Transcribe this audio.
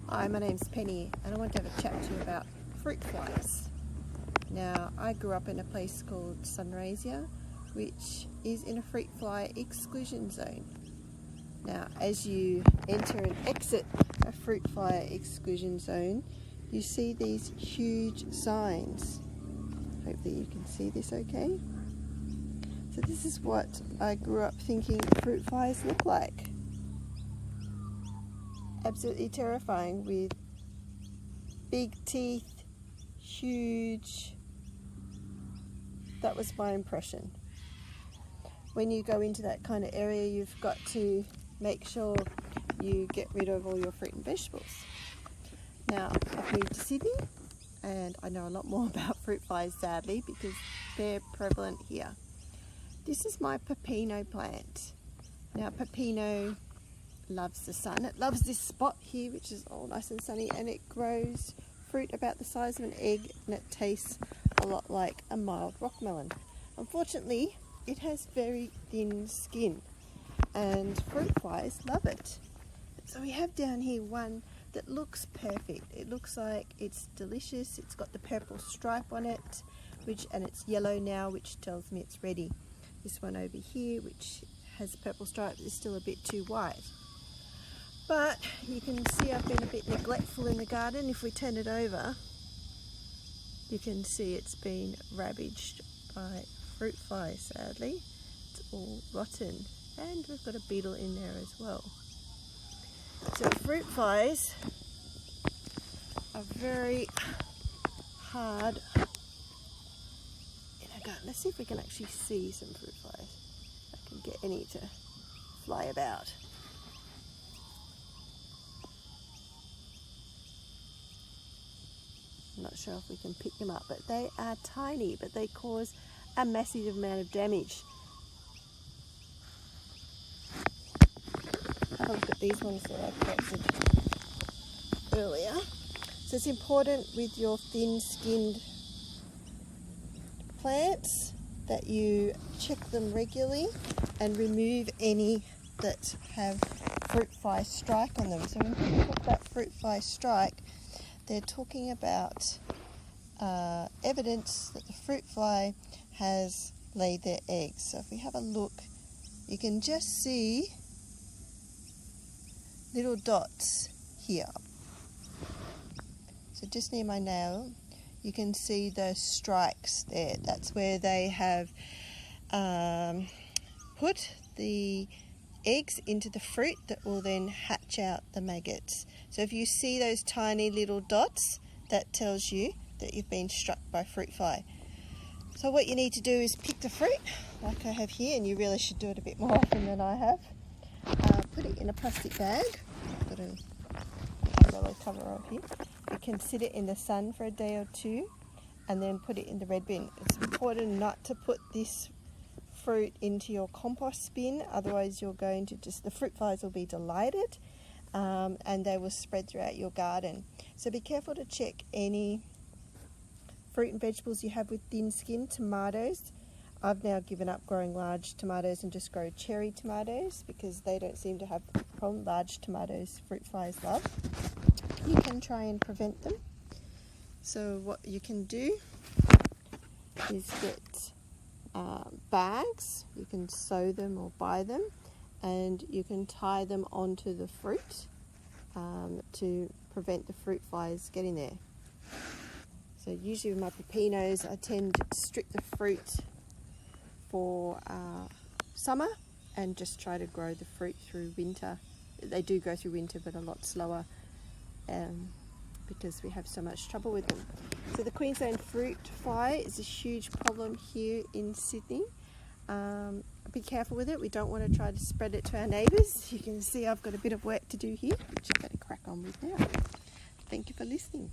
Hi, my name's Penny and I want to have a chat to you about fruit flies. Now, I grew up in a place called Sunraysia, which is in a fruit fly exclusion zone. Now, as you enter and exit a fruit fly exclusion zone, you see these huge signs. Hopefully you can see this okay. So this is what I grew up thinking fruit flies look like. Absolutely terrifying, with big teeth, huge. That was my impression. When you go into that kind of area, you've got to make sure you get rid of all your fruit and vegetables. Now, I've moved to Sydney and I know a lot more about fruit flies, sadly, because they're prevalent here. This is my pepino plant. Now, pepino loves the sun. It loves this spot here, which is all nice and sunny, and it grows fruit about the size of an egg, and it tastes a lot like a mild rock melon. Unfortunately, it has very thin skin and fruit flies love it. So we have down here one that looks perfect. It looks like it's delicious. It's got the purple stripe on it, and it's yellow now, which tells me it's ready. This one over here, which has a purple stripe, is still a bit too white. But you can see I've been a bit neglectful in the garden. If we turn it over, you can see it's been ravaged by fruit flies, sadly. It's all rotten, and we've got a beetle in there as well. So fruit flies are very hard in a garden. Let's see if we can actually see some fruit flies. I can get any to fly about. I'm not sure if we can pick them up, but they are tiny, but they cause a massive amount of damage. Have a look at these ones that I posted earlier. So it's important with your thin-skinned plants that you check them regularly and remove any that have fruit fly strike on them. So when people talk about fruit fly strike, they're talking about evidence that the fruit fly has laid their eggs. So if we have a look, you can just see little dots here. So just near my nail, you can see those strikes there. That's where they have put the eggs into the fruit that will then hatch out the maggots. So if you see those tiny little dots, that tells you that you've been struck by fruit fly. So what you need to do is pick the fruit, like I have here, and you really should do it a bit more often than I have. Put it in a plastic bag. I've got a yellow cover over here. You can sit it in the sun for a day or two and then put it in the red bin. It's important not to put this fruit into your compost bin, otherwise you're going to the fruit flies will be delighted and they will spread throughout your garden. So be careful to check any fruit and vegetables you have with thin skin. Tomatoes, I've now given up growing large tomatoes and just grow cherry tomatoes because they don't seem to have a problem. Large tomatoes fruit flies love. You can try and prevent them. So what you can do is get bags. You can sow them or buy them, and you can tie them onto the fruit to prevent the fruit flies getting there. So usually with my pepinos, I tend to strip the fruit for summer and just try to grow the fruit through winter. They do go through winter, but a lot slower because we have so much trouble with them. So the Queensland fruit fly is a huge problem here in Sydney. Be careful with it. We don't want to try to spread it to our neighbours. You can see I've got a bit of work to do here, which I'm going to crack on with now. Thank you for listening.